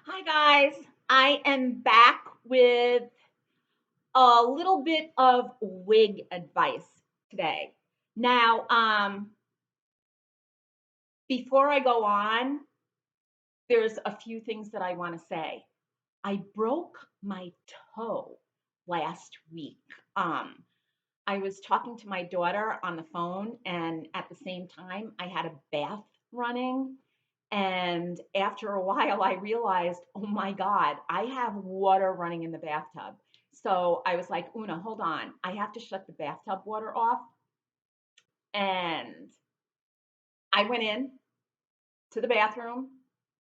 Hi guys, I am back with a little bit of wig advice today. Now, before I go on, there's a few things that I want to say. I broke my toe last week. Um, I was talking to my daughter on the phone, and at the same time, I had a bath running. And after a while, I realized, oh my God, I have water running in the bathtub. So I was like, Una, hold on. I have to shut the bathtub water off. And I went in to the bathroom,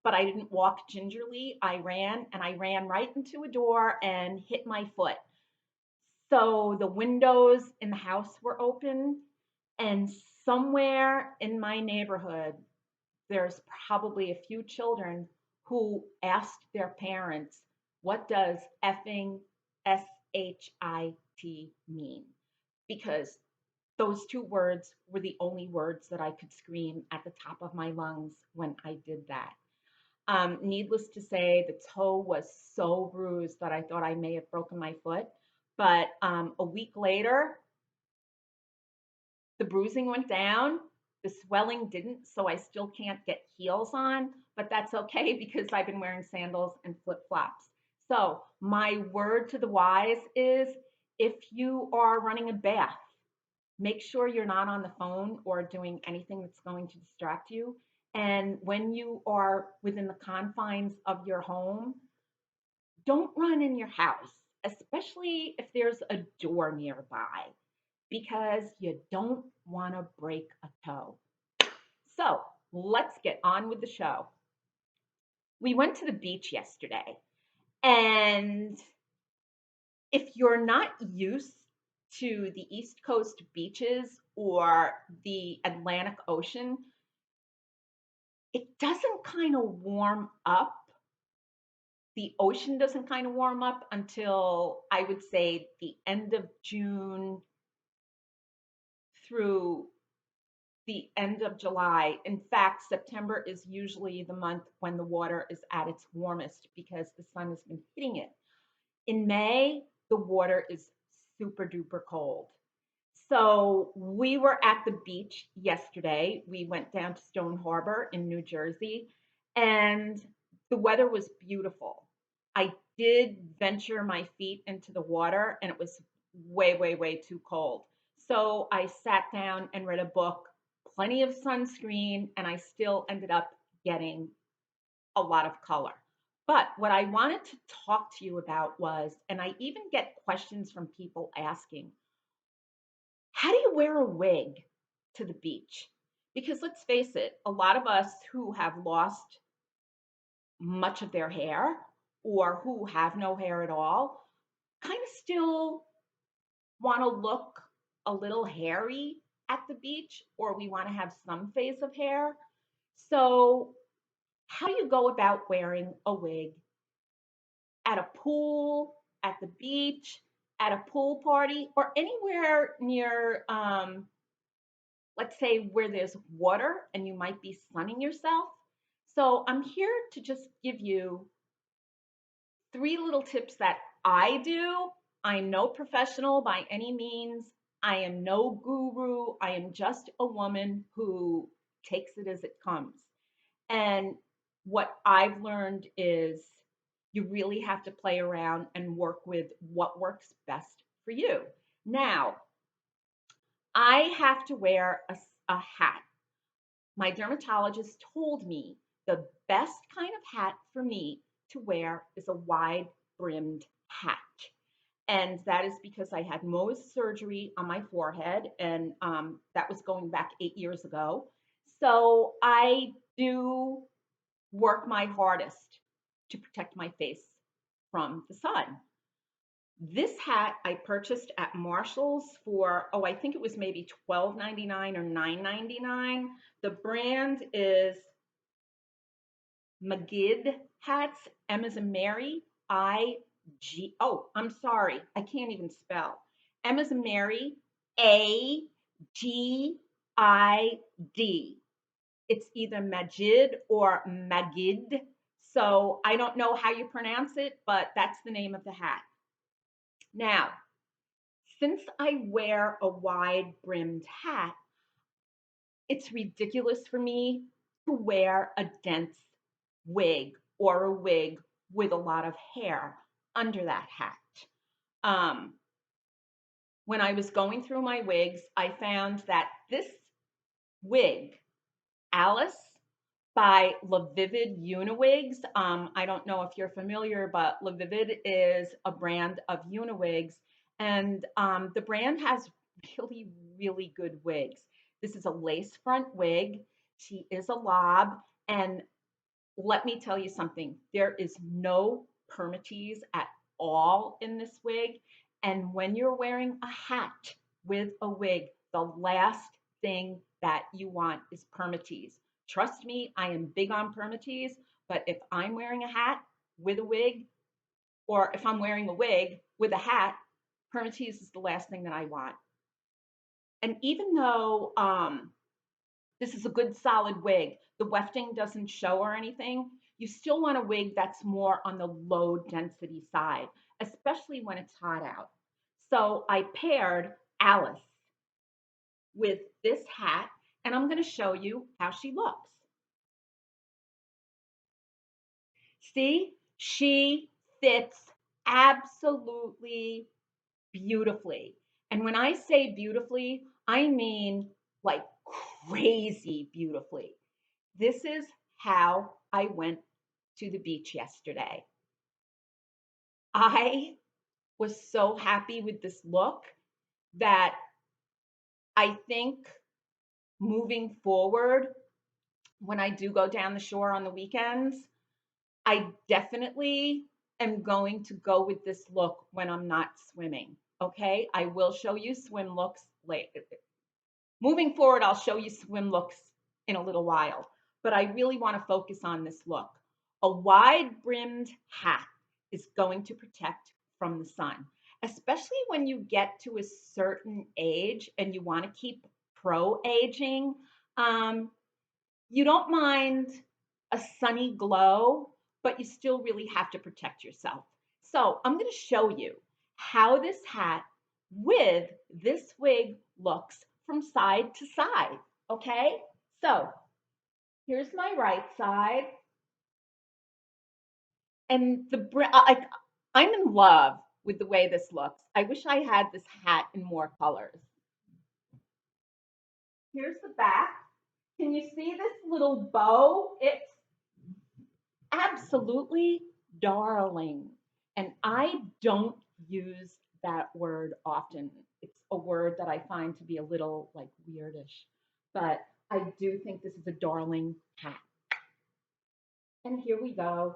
but I didn't walk gingerly. I ran and I ran right into a door and hit my foot. So the windows in the house were open, and somewhere in my neighborhood, there's probably a few children who asked their parents, what does effing SHIT mean? Because those two words were the only words that I could scream at the top of my lungs when I did that. Needless to say, the toe was so bruised that I thought I may have broken my foot. But a week later, the bruising went down, the swelling didn't, so I still can't get heels on, but that's okay because I've been wearing sandals and flip flops. So, my word to the wise is if you are running a bath, make sure you're not on the phone or doing anything that's going to distract you. And when you are within the confines of your home, don't run in your house, especially if there's a door nearby, because you don't want to break a toe. So let's get on with the show. We went to the beach yesterday, and if you're not used to the East Coast beaches or the Atlantic Ocean, it doesn't kind of warm up. The ocean doesn't kind of warm up until I would say the end of June through the end of July. In fact, September is usually the month when the water is at its warmest because the sun has been hitting it. In May, the water is super duper cold. So we were at the beach yesterday. We went down to Stone Harbor in New Jersey, and the weather was beautiful. I did venture my feet into the water, and it was way, way, way too cold. So I sat down and read a book, plenty of sunscreen, and I still ended up getting a lot of color. But what I wanted to talk to you about was, and I even get questions from people asking, how do you wear a wig to the beach? Because let's face it, a lot of us who have lost much of their hair or who have no hair at all kind of still want to look a little hairy at the beach, or we want to have some phase of hair. So, how do you go about wearing a wig at a pool, at the beach, at a pool party, or anywhere near let's say where there's water and you might be sunning yourself. So I'm here to just give you three little tips that I do. I'm no professional by any means. I am no guru. I am just a woman who takes it as it comes. And what I've learned is you really have to play around and work with what works best for you. Now, I have to wear a hat. My dermatologist told me the best kind of hat for me to wear is a wide brimmed hat. And that is because I had Mohs surgery on my forehead, and that was going back 8 years ago. So I do work my hardest to protect my face from the sun. This hat I purchased at Marshall's for, oh, I think it was maybe $12.99 or $9.99. The brand is Magid hats, M as in Mary, I'm sorry, I can't even spell. M as in Mary, Agid. It's either Majid or Magid. So I don't know how you pronounce it, but that's the name of the hat. Now, since I wear a wide brimmed hat, it's ridiculous for me to wear a dense wig or a wig with a lot of hair under that hat. Um, when I was going through my wigs, I found that this wig, Alice by LaVivid Uniwigs. I don't know if you're familiar, but LaVivid is a brand of Uniwigs, and the brand has really, really good wigs. This is a lace front wig. She is a lob, and let me tell you something. There is no permatease at all in this wig, and when you're wearing a hat with a wig, the last thing that you want is permatease. Trust me, I am big on permatease, but if I'm wearing a hat with a wig, or if I'm wearing a wig with a hat, permatease is the last thing that I want. And even though this is a good solid wig, the wefting doesn't show or anything, you still want a wig that's more on the low density side, especially when it's hot out. So I paired Alice with this hat, and I'm going to show you how she looks. See, she fits absolutely beautifully. And when I say beautifully, I mean like crazy beautifully. This is how I went to the beach yesterday. I was so happy with this look that I think moving forward, when I do go down the shore on the weekends, I definitely am going to go with this look when I'm not swimming. Okay, I will show you swim looks later. Moving forward, I'll show you swim looks in a little while, but I really want to focus on this look. A wide brimmed hat is going to protect from the sun, especially when you get to a certain age and you want to keep pro aging. Um, you don't mind a sunny glow, but you still really have to protect yourself. So I'm going to show you how this hat with this wig looks from side to side. Okay, so here's my right side, and I'm in love with the way this looks. I wish I had this hat in more colors. Here's the back. Can you see this little bow? It's absolutely darling. And I don't use that word often. It's a word that I find to be a little like weirdish, but I do think this is a darling hat. And here we go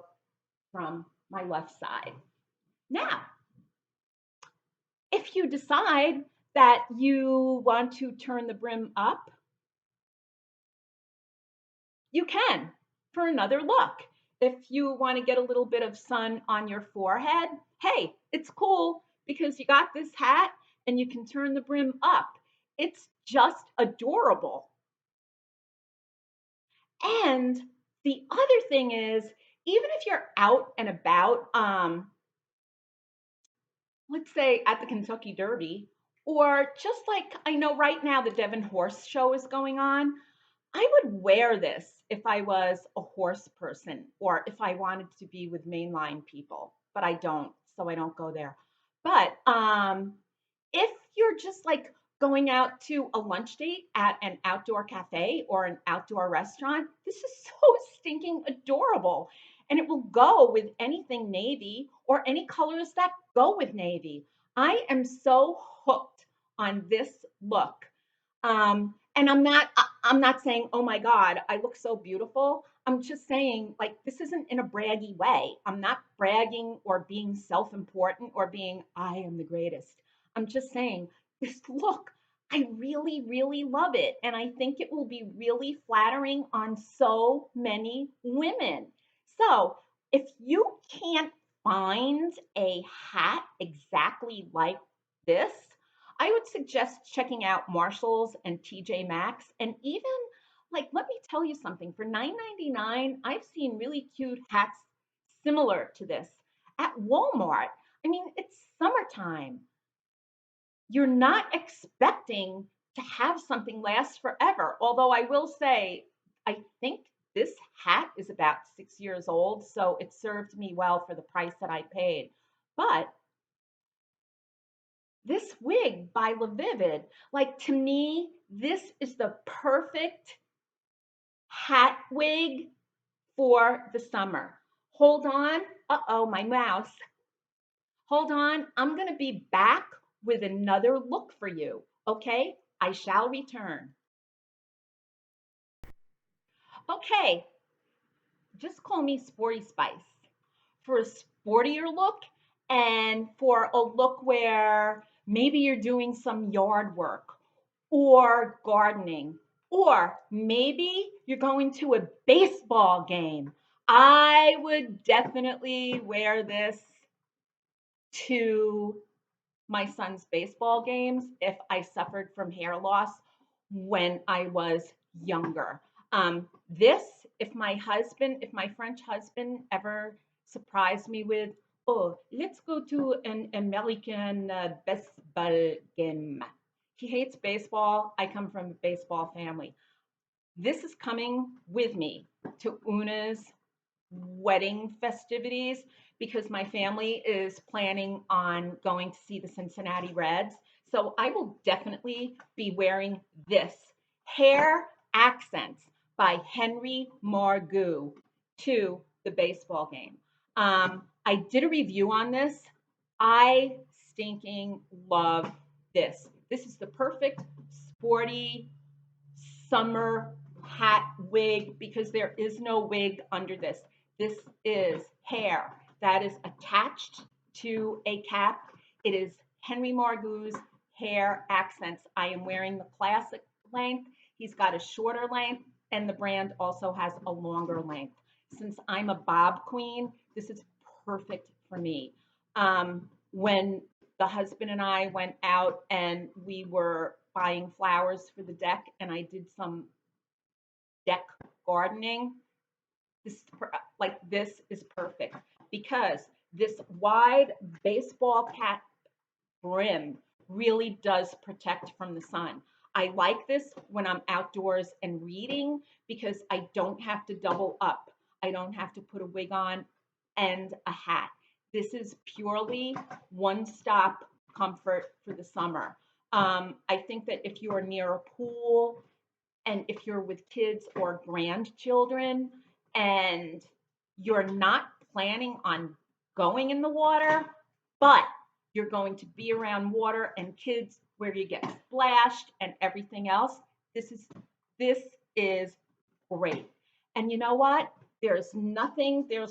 from my left side. Now, if you decide that you want to turn the brim up, you can for another look. If you want to get a little bit of sun on your forehead, hey, it's cool because you got this hat and you can turn the brim up. It's just adorable. And the other thing is, even if you're out and about, let's say at the Kentucky Derby, or just like I know right now the Devon Horse Show is going on, I would wear this if I was a horse person or if I wanted to be with mainline people, but I don't, so I don't go there. But if you're just like going out to a lunch date at an outdoor cafe or an outdoor restaurant, this is so stinking adorable. And it will go with anything navy or any colors that go with navy. I am so hooked on this look. And I'm not saying, oh my God, I look so beautiful. I'm just saying, like, this isn't in a braggy way. I'm not bragging or being self-important or being, I am the greatest. I'm just saying, this look, I really, really love it. And I think it will be really flattering on so many women. So if you can't find a hat exactly like this, I would suggest checking out Marshalls and TJ Maxx. And even, like, let me tell you something, for $9.99, I've seen really cute hats similar to this at Walmart. I mean, it's summertime. You're not expecting to have something last forever. Although I will say, I think this hat is about 6 years old, so it served me well for the price that I paid. But this wig by LaVivid, like to me, this is the perfect hat wig for the summer. Hold on. Uh-oh, my mouse. Hold on. I'm going to be back with another look for you. Okay? I shall return. Okay, just call me Sporty Spice. For a sportier look and for a look where maybe you're doing some yard work or gardening, or maybe you're going to a baseball game. I would definitely wear this to my son's baseball games if I suffered from hair loss when I was younger. This, if my French husband ever surprised me with, oh, let's go to an American baseball game. He hates baseball. I come from a baseball family. This is coming with me to Una's wedding festivities because my family is planning on going to see the Cincinnati Reds. So I will definitely be wearing this Hair Accents by Henry Margaux to the baseball game. I did a review on this. I stinking love this. This is the perfect sporty summer hat wig because there is no wig under this. This is hair that is attached to a cap. It is Henry Margaux's Hair Accents. I am wearing the classic length. He's got a shorter length, and the brand also has a longer length. Since I'm a bob queen, this is perfect for me. When the husband and I went out and we were buying flowers for the deck, and I did some deck gardening, this this is perfect because this wide baseball cap brim really does protect from the sun. I like this when I'm outdoors and reading because I don't have to double up. I don't have to put a wig on and a hat. This is purely one-stop comfort for the summer. I think that if you are near a pool and if you're with kids or grandchildren and you're not planning on going in the water, but you're going to be around water and kids where you get splashed and everything else, this is great. And you know what? There's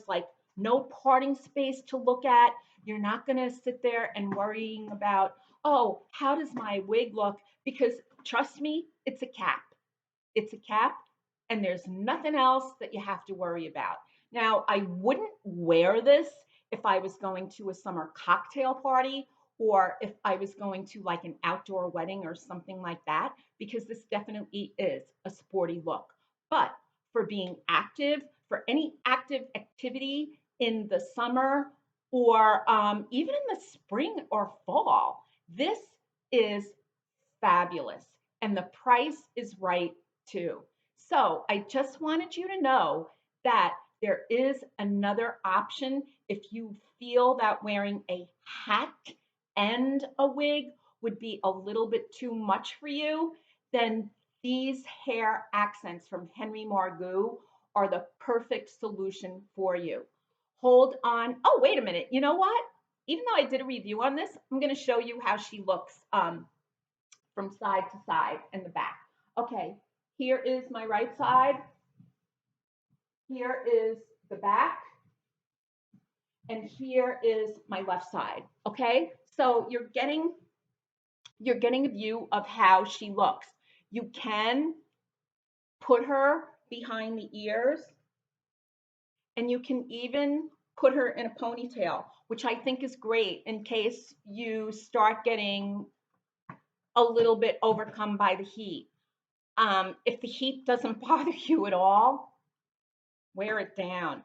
like no parting space to look at. You're not going to sit there and worrying about, oh, how does my wig look? Because trust me, it's a cap. It's a cap, and there's nothing else that you have to worry about. Now, I wouldn't wear this if I was going to a summer cocktail party or if I was going to like an outdoor wedding or something like that, because this definitely is a sporty look. But for being active, for any active activity in the summer or even in the spring or fall, this is fabulous. And the price is right too. So I just wanted you to know that there is another option if you feel that wearing a hat and a wig would be a little bit too much for you, then these hair accents from Henry Margaux are the perfect solution for you. Hold on. Oh, wait a minute. You know what? Even though I did a review on this, I'm going to show you how she looks from side to side and the back. Okay, here is my right side. Here is the back. And here is my left side. Okay, so you're getting a view of how she looks. You can put her behind the ears, and you can even put her in a ponytail, which I think is great in case you start getting a little bit overcome by the heat. If the heat doesn't bother you at all, wear it down.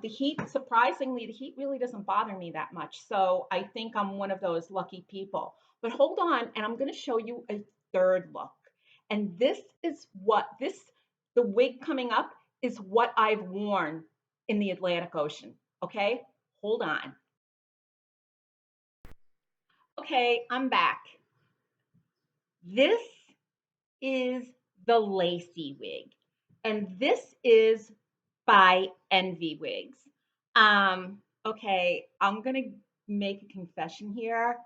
The heat, surprisingly, the heat really doesn't bother me that much. So I think I'm one of those lucky people. But hold on, and I'm going to show you a third look. And this is what this, the wig coming up is what I've worn in the Atlantic Ocean. Okay, hold on. Okay, I'm back. This is the Lacey wig, and this is by Envy Wigs. Okay, I'm gonna make a confession here.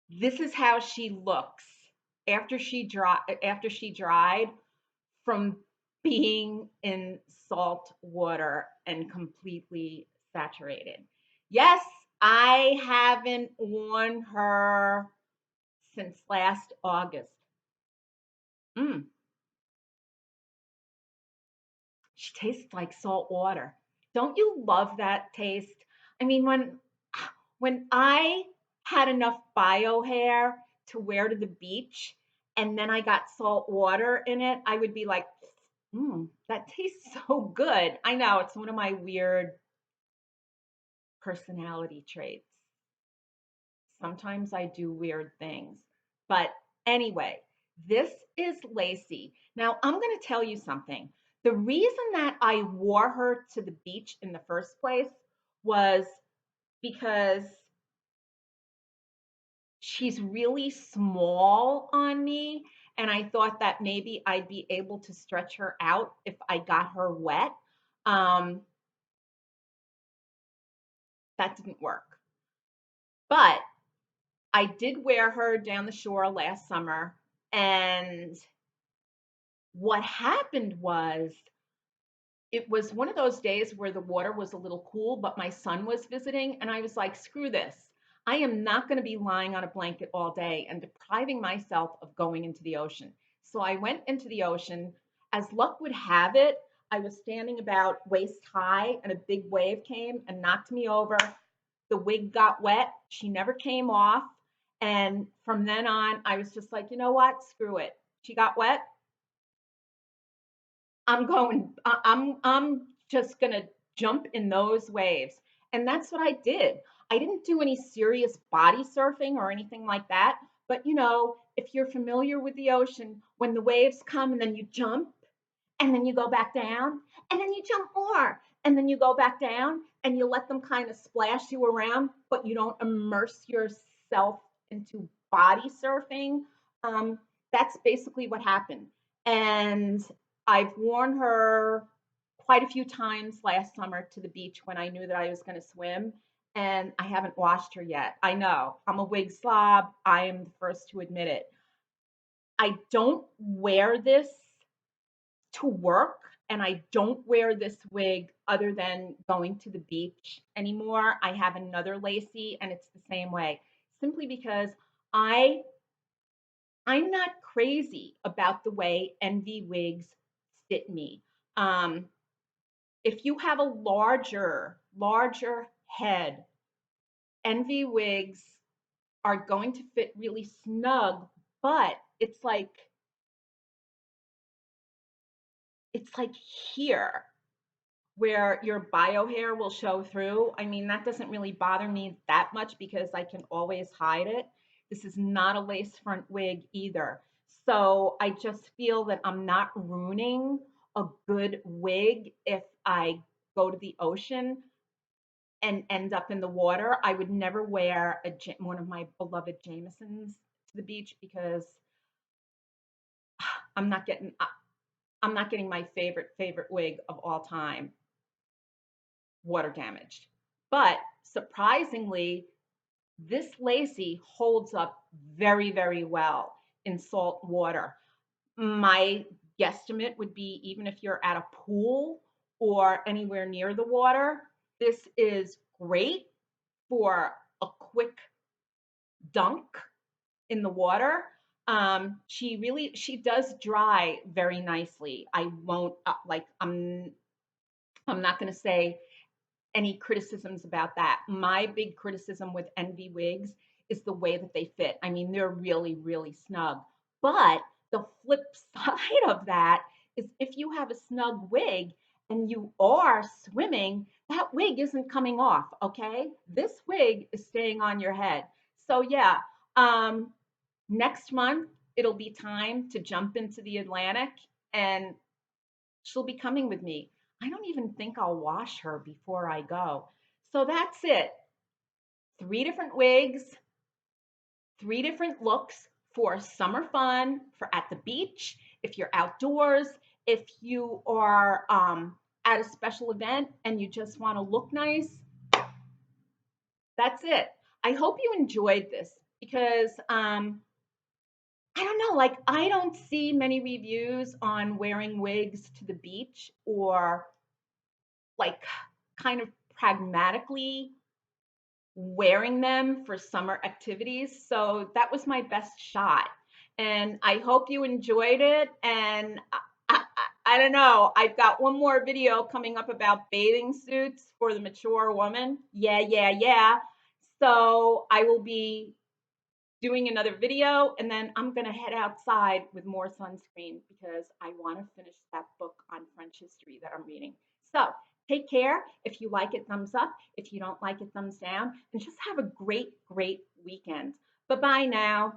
This is how she looks after she dried from being in salt water and completely saturated. Yes, I haven't worn her since last August. Mm, she tastes like salt water. Don't you love that taste? I mean, when I had enough bio hair to wear to the beach and then I got salt water in it, I would be like, that tastes so good. I know it's one of my weird personality traits. Sometimes I do weird things. But anyway, this is Lacey. Now, I'm going to tell you something. The reason that I wore her to the beach in the first place was because she's really small on me. And I thought that maybe I'd be able to stretch her out if I got her wet. Um, that didn't work. But I did wear her down the shore last summer. And what happened was it was one of those days where the water was a little cool, but my son was visiting, and I was like, screw this. I am not going to be lying on a blanket all day and depriving myself of going into the ocean. So I went into the ocean. As luck would have it, I was standing about waist high, and a big wave came and knocked me over. The wig got wet. She never came off. And from then on, I was just like, you know what? Screw it. She got wet. I'm just gonna jump in those waves. And that's what I did. I didn't do any serious body surfing or anything like that. But if you're familiar with the ocean, when the waves come and then you jump and then you go back down and then you jump more and then you go back down and you let them kind of splash you around, but you don't immerse yourself into body surfing. Um, that's basically what happened. And I've worn her quite a few times last summer to the beach when I knew that I was going to swim. And I haven't washed her yet. I know I'm a wig slob. I am the first to admit it. I don't wear this to work, and I don't wear this wig other than going to the beach anymore. I have another Lacey and it's the same way. Simply because I I'm not crazy about the way Envy wigs fit me. Um, if you have a larger head, Envy wigs are going to fit really snug, but it's like here where your bio hair will show through. I mean, that doesn't really bother me that much because I can always hide it. This is not a lace front wig either. So I just feel that I'm not ruining a good wig if I go to the ocean and end up in the water. I would never wear one of my beloved Jamesons to the beach because I'm not getting I'm not getting my favorite wig of all time water damaged. But surprisingly, this Lacey holds up very, very well in salt water. My guesstimate would be even if you're at a pool or anywhere near the water, this is great for a quick dunk in the water. She does dry very nicely. I won't like I'm not going to say any criticisms about that. My big criticism with Envy wigs is the way that they fit. I mean, they're really, really snug. But the flip side of that is if you have a snug wig and you are swimming, that wig isn't coming off, okay? This wig is staying on your head. So yeah, um, next month it'll be time to jump into the Atlantic and she'll be coming with me. I don't even think I'll wash her before I go. So that's it. 3 different wigs, 3 different looks for summer fun, for at the beach, if you're outdoors, if you are at a special event and you just want to look nice. That's it. I hope you enjoyed this because I don't know, like I don't see many reviews on wearing wigs to the beach or like kind of pragmatically wearing them for summer activities. So that was my best shot. And I hope you enjoyed it. And I don't know, I've got one more video coming up about bathing suits for the mature woman. Yeah, yeah, yeah. So I will be doing another video and then I'm going to head outside with more sunscreen because I want to finish that book on French history that I'm reading. So take care. If you like it, thumbs up. If you don't like it, thumbs down. And just have a great, great weekend. Bye bye now.